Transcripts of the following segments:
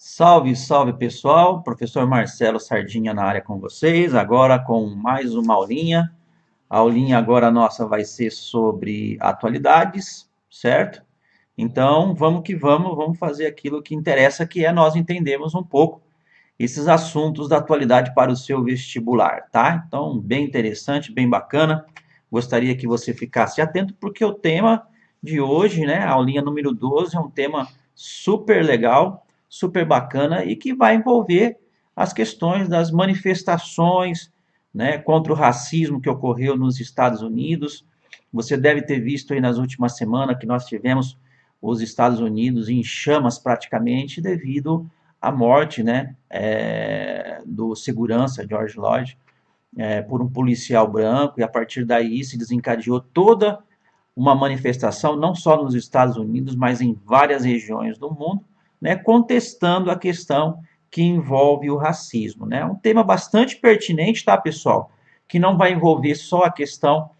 Salve, salve pessoal, professor Marcelo Sardinha na área com vocês, agora com mais uma aulinha. A aulinha agora nossa vai ser sobre atualidades, certo? Então vamos que vamos fazer aquilo que interessa, que é nós entendermos um pouco esses assuntos da atualidade para o seu vestibular, tá? Então, bem interessante, bem bacana. Gostaria que você ficasse atento, porque o tema de hoje, né, a aulinha número 12, é um tema super legal, super bacana e que vai envolver as questões das manifestações, né, contra o racismo que ocorreu nos Estados Unidos. Você deve ter visto aí nas últimas semanas que nós tivemos os Estados Unidos em chamas praticamente devido à morte, né, do segurança George Floyd por um policial branco, e a partir daí se desencadeou toda uma manifestação, não só nos Estados Unidos, mas em várias regiões do mundo, né, contestando a questão que envolve o racismo. Né? Um tema bastante pertinente, tá, pessoal? Que não vai envolver só a questão,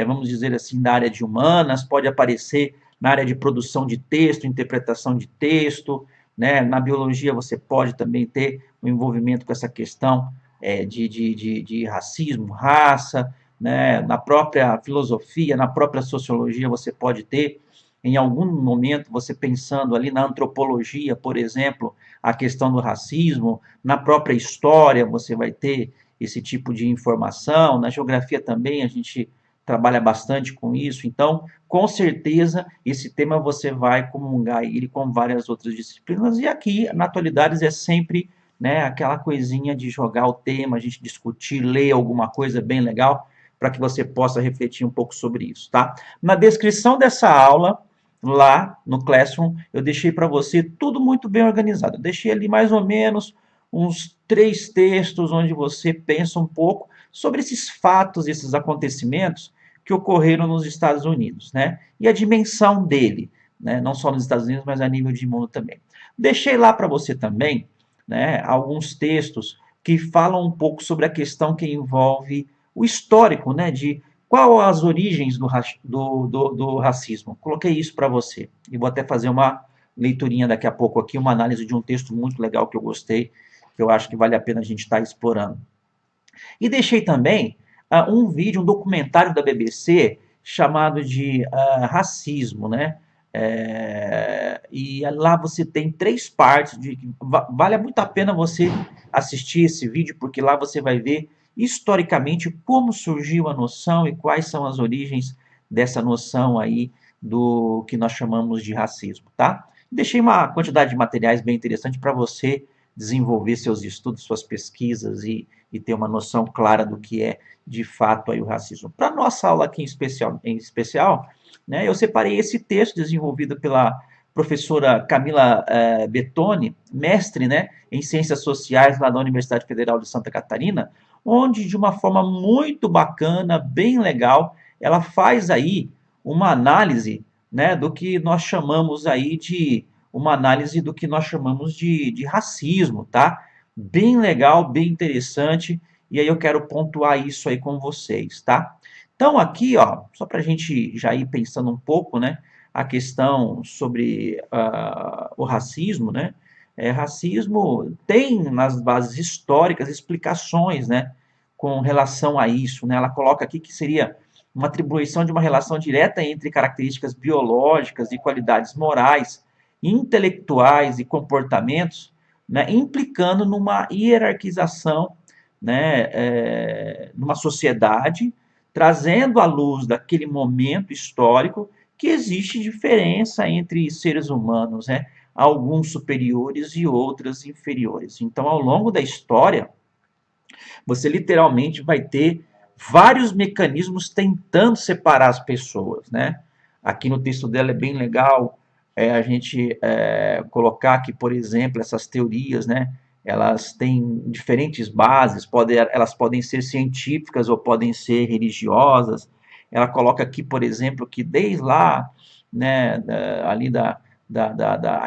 vamos dizer assim, da área de humanas, pode aparecer na área de produção de texto, interpretação de texto, né? Na biologia você pode também ter um envolvimento com essa questão de racismo, raça, né? Na própria filosofia, na própria sociologia você pode ter, em algum momento, você pensando ali na antropologia, por exemplo, a questão do racismo, na própria história você vai ter esse tipo de informação, na geografia também a gente trabalha bastante com isso, então, com certeza, esse tema você vai comungar ele com várias outras disciplinas, e aqui, na atualidades, é sempre, né, aquela coisinha de jogar o tema, a gente discutir, ler alguma coisa bem legal, para que você possa refletir um pouco sobre isso, tá? Na descrição dessa aula, lá no Classroom, eu deixei para você tudo muito bem organizado. Eu deixei ali mais ou menos uns 3 textos onde você pensa um pouco sobre esses fatos, esses acontecimentos que ocorreram nos Estados Unidos, né? E a dimensão dele, né? Não só nos Estados Unidos, mas a nível de mundo também. Deixei lá para você também, né, alguns textos que falam um pouco sobre a questão que envolve o histórico, né, de qual as origens do racismo. Coloquei isso para você. E vou até fazer uma leiturinha daqui a pouco aqui, uma análise de um texto muito legal que eu gostei, que eu acho que vale a pena a gente estar explorando. E deixei também um vídeo, um documentário da BBC chamado de Racismo, né? E lá você tem 3 partes, vale muito a pena você assistir esse vídeo, porque lá você vai ver historicamente como surgiu a noção e quais são as origens dessa noção aí do que nós chamamos de racismo, tá? Deixei uma quantidade de materiais bem interessante para você desenvolver seus estudos, suas pesquisas e ter uma noção clara do que é de fato aí o racismo. Para nossa aula aqui em especial, né, eu separei esse texto desenvolvido pela professora Camila Bettoni, mestre, né, em Ciências Sociais lá da Universidade Federal de Santa Catarina, onde de uma forma muito bacana, bem legal, ela faz aí uma análise, né, do que nós chamamos aí de uma análise do que nós chamamos de racismo, tá? Bem legal, bem interessante, e aí eu quero pontuar isso aí com vocês, tá? Então aqui, ó, só para a gente já ir pensando um pouco, né, a questão sobre o racismo, né? Racismo tem nas bases históricas explicações, né, com relação a isso, né? Ela coloca aqui que seria uma atribuição de uma relação direta entre características biológicas e qualidades morais, intelectuais e comportamentos, né, implicando numa hierarquização, né, numa sociedade, trazendo à luz daquele momento histórico que existe diferença entre seres humanos, né, alguns superiores e outros inferiores. Então, ao longo da história, você literalmente vai ter vários mecanismos tentando separar as pessoas, né? Aqui no texto dela é bem legal a gente colocar que, por exemplo, essas teorias, né? Elas têm diferentes bases, elas podem ser científicas ou podem ser religiosas. Ela coloca aqui, por exemplo, que desde lá, né, ali da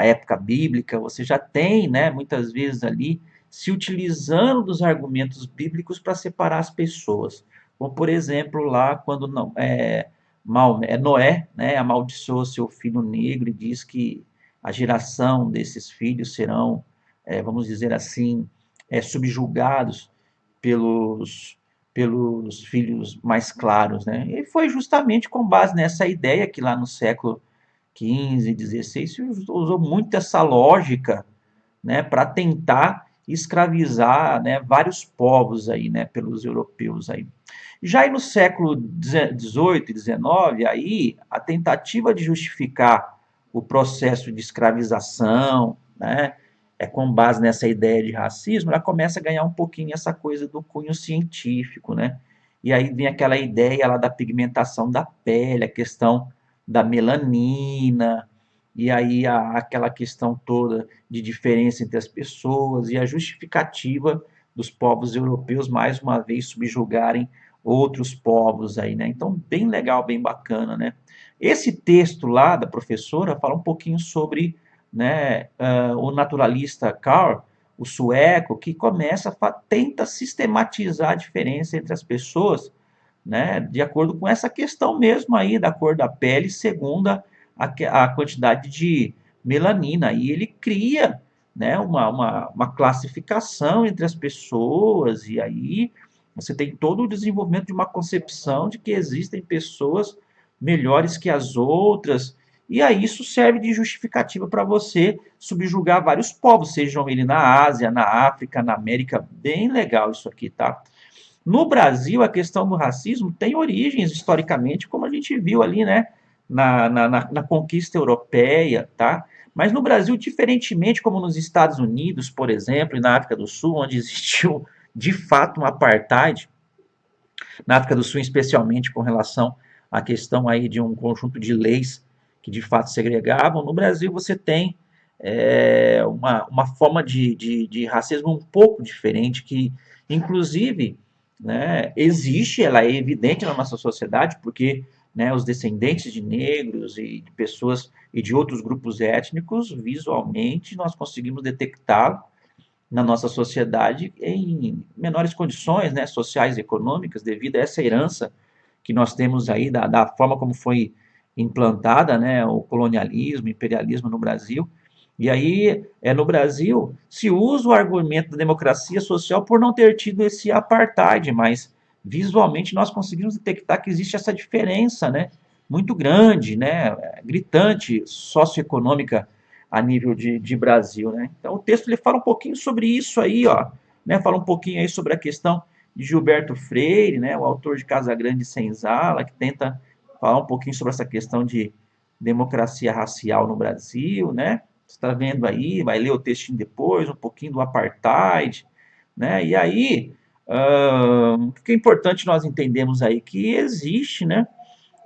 época bíblica, você já tem, né, muitas vezes ali, se utilizando dos argumentos bíblicos para separar as pessoas. Como, por exemplo, lá quando Noé, né, amaldiçoou seu filho negro e diz que a geração desses filhos serão, vamos dizer assim, subjugados pelos, pelos filhos mais claros, né? E foi justamente com base nessa ideia que lá no século XV, XVI se usou muito essa lógica, né, para tentar escravizar, né, vários povos aí, né, pelos europeus aí. Já aí no século XVIII e XIX, aí a tentativa de justificar o processo de escravização, né, com base nessa ideia de racismo, ela começa a ganhar um pouquinho essa coisa do cunho científico, né? E aí vem aquela ideia lá da pigmentação da pele, a questão da melanina, e aí aquela questão toda de diferença entre as pessoas e a justificativa dos povos europeus mais uma vez subjugarem outros povos aí, né? Então, bem legal, bem bacana, né? Esse texto lá da professora fala um pouquinho sobre, né, o naturalista Karl, o sueco, que tenta sistematizar a diferença entre as pessoas, né, de acordo com essa questão mesmo aí da cor da pele, segundo a quantidade de melanina. E ele cria, né, uma classificação entre as pessoas, e aí você tem todo o desenvolvimento de uma concepção de que existem pessoas melhores que as outras, e aí isso serve de justificativa para você subjugar vários povos, sejam ele na Ásia, na África, na América. Bem legal isso aqui, tá? No Brasil, a questão do racismo tem origens, historicamente, como a gente viu ali, né, na conquista europeia, tá? Mas no Brasil, diferentemente como nos Estados Unidos, por exemplo, e na África do Sul, onde existiu de fato um apartheid, na África do Sul, especialmente com relação à questão aí de um conjunto de leis que de fato segregavam, no Brasil você tem uma forma de racismo um pouco diferente, que inclusive, né, existe, ela é evidente na nossa sociedade, porque, né, os descendentes de negros e de pessoas e de outros grupos étnicos, visualmente, nós conseguimos detectá-lo na nossa sociedade em menores condições, né, sociais e econômicas, devido a essa herança que nós temos aí da forma como foi implantada, né, o colonialismo, o imperialismo no Brasil. E aí, no Brasil, se usa o argumento da democracia social por não ter tido esse apartheid, mas visualmente nós conseguimos detectar que existe essa diferença, né, muito grande, né, gritante, socioeconômica a nível de Brasil, né. Então, o texto ele fala um pouquinho sobre isso aí, ó, né, fala um pouquinho aí sobre a questão de Gilberto Freire, né, o autor de Casa Grande e Senzala, que tenta falar um pouquinho sobre essa questão de democracia racial no Brasil, né? Você está vendo aí, vai ler o textinho depois, um pouquinho do apartheid, né? E aí, o que é importante nós entendemos aí que existe, né,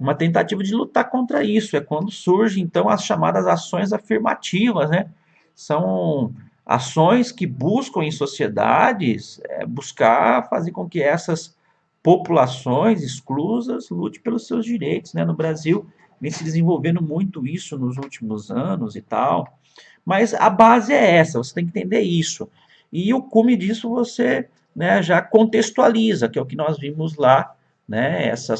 uma tentativa de lutar contra isso. É quando surgem, então, as chamadas ações afirmativas, né? São ações que buscam em sociedades buscar fazer com que essas populações exclusas lutem pelos seus direitos, né? No Brasil vem se desenvolvendo muito isso nos últimos anos e tal, mas a base é essa, você tem que entender isso. E o cume disso você, né, já contextualiza, que é o que nós vimos lá, né, essa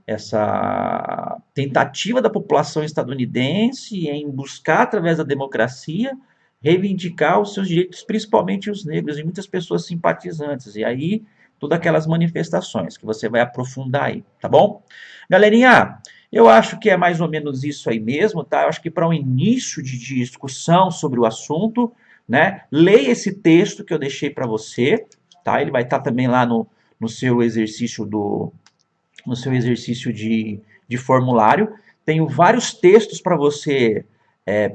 essa tentativa da população estadunidense em buscar, através da democracia, reivindicar os seus direitos, principalmente os negros, e muitas pessoas simpatizantes. E aí, todas aquelas manifestações que você vai aprofundar aí, tá bom? Galerinha, eu acho que é mais ou menos isso aí mesmo, tá? Eu acho que para um início de discussão sobre o assunto, né, leia esse texto que eu deixei para você, tá? Ele vai estar também lá no seu exercício de formulário. Tenho vários textos para você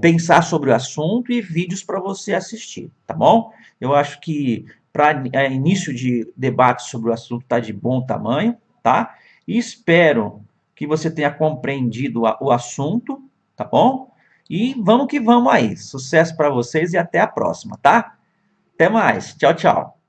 pensar sobre o assunto e vídeos para você assistir, tá bom? Eu acho que para início de debate sobre o assunto está de bom tamanho, tá? E espero que você tenha compreendido o assunto, tá bom? E vamos que vamos aí. Sucesso para vocês e até a próxima, tá? Até mais. Tchau, tchau.